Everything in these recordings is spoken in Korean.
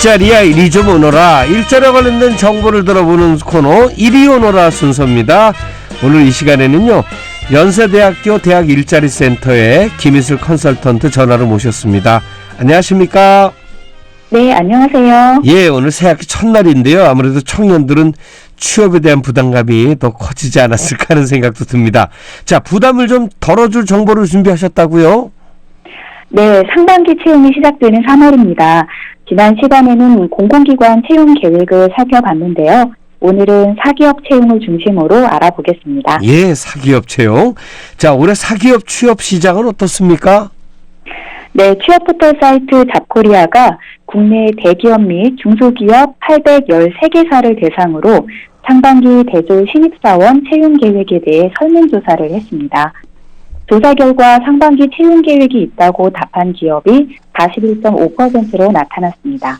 일자리야 이리 좀 오너라. 일자리와 관련된 정보를 들어보는 코너 이리 오너라 순서입니다. 오늘 이 시간에는요, 연세대학교 대학일자리센터의 김희슬 컨설턴트 전화로 모셨습니다. 안녕하십니까? 네, 안녕하세요. 예, 오늘 새학기 첫날인데요. 아무래도 청년들은 취업에 대한 부담감이 더 커지지 않았을까 하는 생각도 듭니다. 자, 부담을 좀 덜어줄 정보를 준비하셨다고요? 네, 상반기 채용이 시작되는 3월입니다. 지난 시간에는 공공기관 채용 계획을 살펴봤는데요. 오늘은 사기업 채용을 중심으로 알아보겠습니다. 예, 사기업 채용. 자, 올해 사기업 취업 시장은 어떻습니까? 네, 취업포털 사이트 잡코리아가 국내 대기업 및 중소기업 813개사를 대상으로 상반기 대졸 신입사원 채용 계획에 대해 설문조사를 했습니다. 조사 결과 상반기 채용 계획이 있다고 답한 기업이 41.5%로 나타났습니다.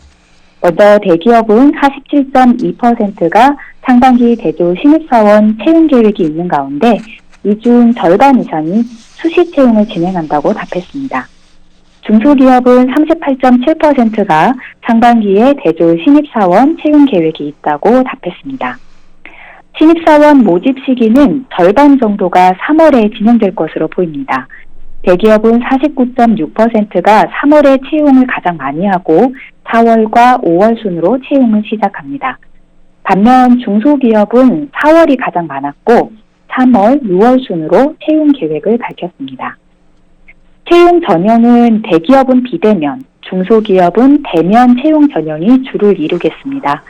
먼저 대기업은 47.2%가 상반기 대졸 신입사원 채용 계획이 있는 가운데 이 중 절반 이상이 수시 채용을 진행한다고 답했습니다. 중소기업은 38.7%가 상반기에 대졸 신입사원 채용 계획이 있다고 답했습니다. 신입사원 모집 시기는 절반 정도가 3월에 진행될 것으로 보입니다. 대기업은 49.6%가 3월에 채용을 가장 많이 하고 4월과 5월 순으로 채용을 시작합니다. 반면 중소기업은 4월이 가장 많았고 3월, 6월 순으로 채용 계획을 밝혔습니다. 채용 전형은 대기업은 비대면, 중소기업은 대면 채용 전형이 주를 이루겠습니다.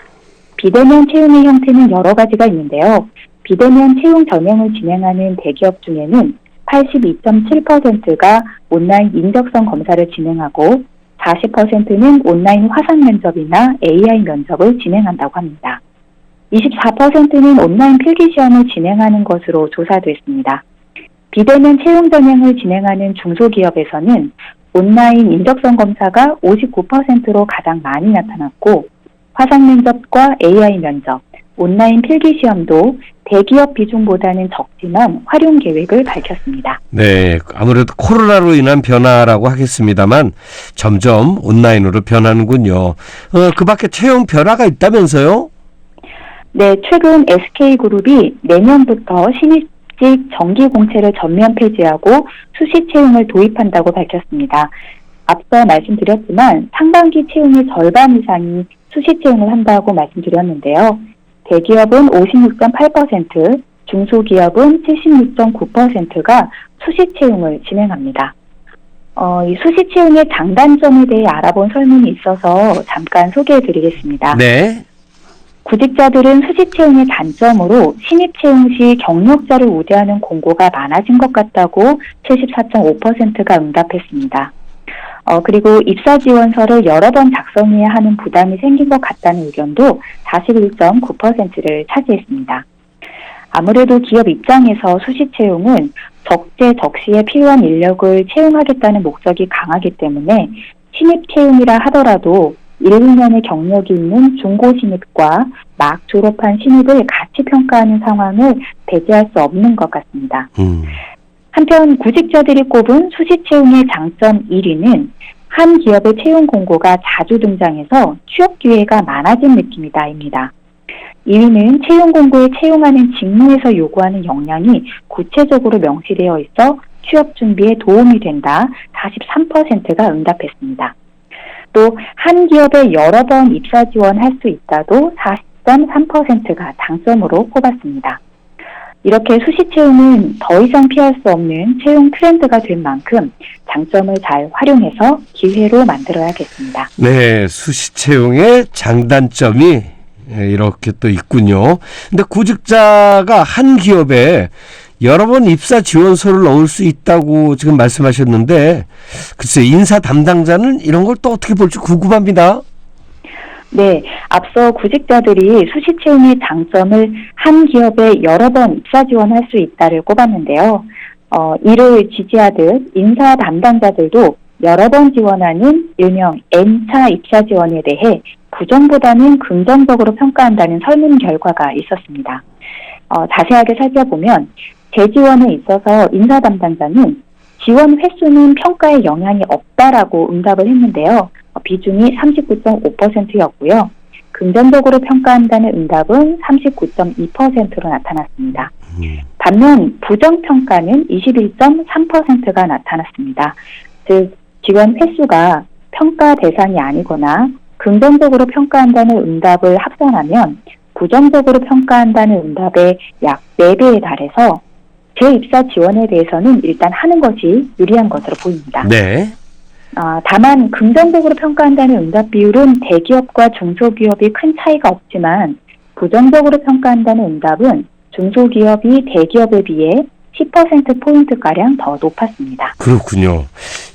비대면 채용의 형태는 여러 가지가 있는데요. 비대면 채용 전형을 진행하는 대기업 중에는 82.7%가 온라인 인적성 검사를 진행하고 40%는 온라인 화상 면접이나 AI 면접을 진행한다고 합니다. 24%는 온라인 필기시험을 진행하는 것으로 조사됐습니다. 비대면 채용 전형을 진행하는 중소기업에서는 온라인 인적성 검사가 59%로 가장 많이 나타났고 화상 면접과 AI 면접, 온라인 필기시험도 대기업 비중보다는 적지만 활용 계획을 밝혔습니다. 네, 아무래도 코로나로 인한 변화라고 하겠습니다만 점점 온라인으로 변하는군요. 그 밖에 채용 변화가 있다면서요? 네, 최근 SK그룹이 내년부터 신입직 정기 공채를 전면 폐지하고 수시 채용을 도입한다고 밝혔습니다. 앞서 말씀드렸지만 상반기 채용의 절반 이상이 수시 채용을 한다고 말씀드렸는데요. 대기업은 56.8%, 중소기업은 76.9%가 수시 채용을 진행합니다. 이 수시 채용의 장단점에 대해 알아본 설문이 있어서 잠깐 소개해드리겠습니다. 네. 구직자들은 수시 채용의 단점으로 신입 채용 시 경력자를 우대하는 공고가 많아진 것 같다고 74.5%가 응답했습니다. 그리고 입사 지원서를 여러 번 작성해야 하는 부담이 생긴 것 같다는 의견도 41.9%를 차지했습니다. 아무래도 기업 입장에서 수시 채용은 적재적시에 필요한 인력을 채용하겠다는 목적이 강하기 때문에 신입 채용이라 하더라도 1, 2년의 경력이 있는 중고 신입과 막 졸업한 신입을 같이 평가하는 상황을 배제할 수 없는 것 같습니다. 한편 구직자들이 꼽은 수시 채용의 장점 1위는 한 기업의 채용 공고가 자주 등장해서 취업 기회가 많아진 느낌이다입니다. 2위는 채용 공고에 채용하는 직무에서 요구하는 역량이 구체적으로 명시되어 있어 취업 준비에 도움이 된다. 43%가 응답했습니다. 또 한 기업에 여러 번 입사 지원할 수 있다도 40.3%가 장점으로 꼽았습니다. 이렇게 수시 채용은 더 이상 피할 수 없는 채용 트렌드가 된 만큼 장점을 잘 활용해서 기회로 만들어야겠습니다. 네, 수시 채용의 장단점이 이렇게 또 있군요. 근데 구직자가 한 기업에 여러 번 입사 지원서를 넣을 수 있다고 지금 말씀하셨는데 글쎄 인사 담당자는 이런 걸 또 어떻게 볼지 궁금합니다. 네, 앞서 구직자들이 수시 채용의 장점을 한 기업에 여러 번 입사 지원할 수 있다를 꼽았는데요. 이를 지지하듯 인사 담당자들도 여러 번 지원하는 일명 N차 입사 지원에 대해 부정보다는 긍정적으로 평가한다는 설문 결과가 있었습니다. 자세하게 살펴보면 재지원에 있어서 인사 담당자는 지원 횟수는 평가에 영향이 없다라고 응답을 했는데요. 비중이 39.5%였고요. 긍정적으로 평가한다는 응답은 39.2%로 나타났습니다. 반면 부정평가는 21.3%가 나타났습니다. 즉, 지원 횟수가 평가 대상이 아니거나 긍정적으로 평가한다는 응답을 합산하면 부정적으로 평가한다는 응답의 약 4배에 달해서 재입사 지원에 대해서는 일단 하는 것이 유리한 것으로 보입니다. 네. 다만 긍정적으로 평가한다는 응답 비율은 대기업과 중소기업이 큰 차이가 없지만 부정적으로 평가한다는 응답은 중소기업이 대기업에 비해 10%포인트가량 더 높았습니다. 그렇군요.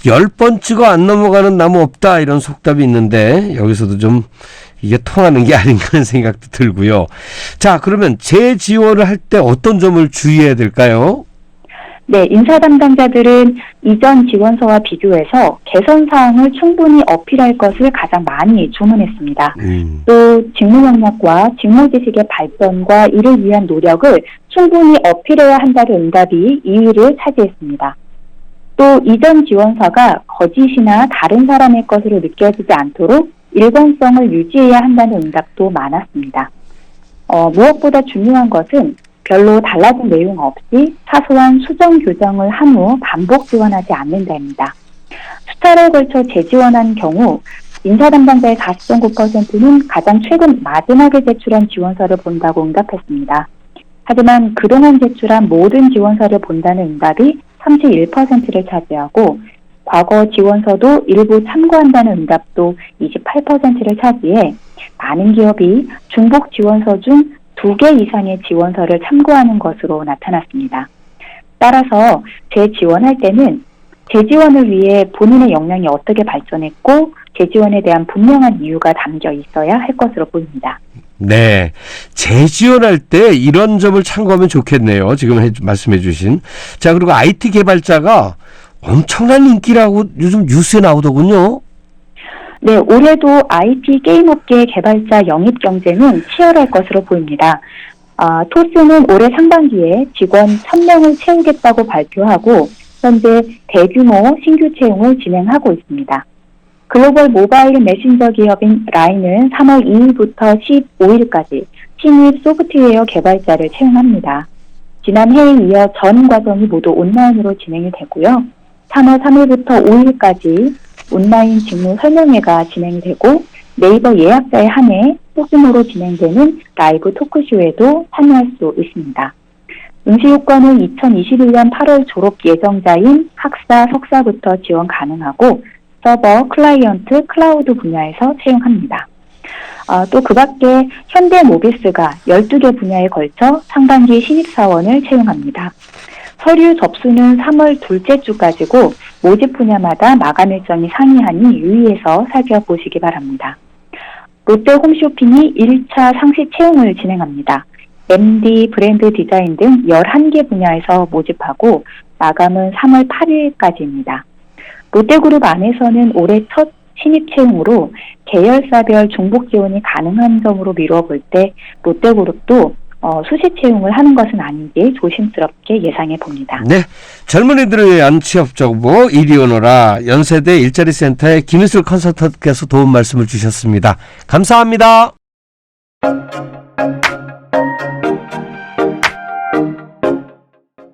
10번 찍어 안 넘어가는 나무 없다 이런 속담이 있는데 여기서도 좀 이게 통하는 게 아닌가 하는 생각도 들고요. 자, 그러면 재지원을 할 때 어떤 점을 주의해야 될까요? 네, 인사 담당자들은 이전 지원서와 비교해서 개선 사항을 충분히 어필할 것을 가장 많이 주문했습니다. 또 직무 역량과 직무 지식의 발전과 이를 위한 노력을 충분히 어필해야 한다는 응답이 2위를 차지했습니다. 또 이전 지원서가 거짓이나 다른 사람의 것으로 느껴지지 않도록 일관성을 유지해야 한다는 응답도 많았습니다. 무엇보다 중요한 것은 별로 달라진 내용 없이 사소한 수정 교정을 한 후 반복 지원하지 않는다입니다. 수차례에 걸쳐 재지원한 경우 인사 담당자의 40.9%는 가장 최근 마지막에 제출한 지원서를 본다고 응답했습니다. 하지만 그동안 제출한 모든 지원서를 본다는 응답이 31%를 차지하고 과거 지원서도 일부 참고한다는 응답도 28%를 차지해 많은 기업이 중복 지원서 중 2개 이상의 지원서를 참고하는 것으로 나타났습니다. 따라서 재지원할 때는 재지원을 위해 본인의 역량이 어떻게 발전했고 재지원에 대한 분명한 이유가 담겨 있어야 할 것으로 보입니다. 네. 재지원할 때 이런 점을 참고하면 좋겠네요. 지금 말씀해 주신. 자, 그리고 IT 개발자가 엄청난 인기라고 요즘 뉴스에 나오더군요. 네, 올해도 IT 게임업계 개발자 영입 경쟁은 치열할 것으로 보입니다. 토스는 올해 상반기에 직원 1000명을 채우겠다고 발표하고 현재 대규모 신규 채용을 진행하고 있습니다. 글로벌 모바일 메신저 기업인 라인은 3월 2일부터 15일까지 신입 소프트웨어 개발자를 채용합니다. 지난해에 이어 전 과정이 모두 온라인으로 진행이 되고요. 3월 3일부터 5일까지 온라인 직무 설명회가 진행이 되고 네이버 예약자에 한해 소규모로 진행되는 라이브 토크쇼에도 참여할 수 있습니다. 응시 요건은 2021년 8월 졸업 예정자인 학사, 석사부터 지원 가능하고 서버, 클라이언트, 클라우드 분야에서 채용합니다. 또 그 밖에 현대모비스가 12개 분야에 걸쳐 상반기 신입사원을 채용합니다. 서류 접수는 3월 둘째 주까지고 모집 분야마다 마감 일정이 상이하니 유의해서 살펴보시기 바랍니다. 롯데 홈쇼핑이 1차 상시 채용을 진행합니다. MD, 브랜드 디자인 등 11개 분야에서 모집하고 마감은 3월 8일까지입니다. 롯데그룹 안에서는 올해 첫 신입 채용으로 계열사별 중복 지원이 가능한 점으로 미루어 볼 때 롯데그룹도 수시 채용을 하는 것은 아닌지 조심스럽게 예상해 봅니다. 네, 젊은이들을 위한 취업 정보 이리 오너라 연세대 일자리센터의 김희술 컨설턴트께서 도움 말씀을 주셨습니다. 감사합니다.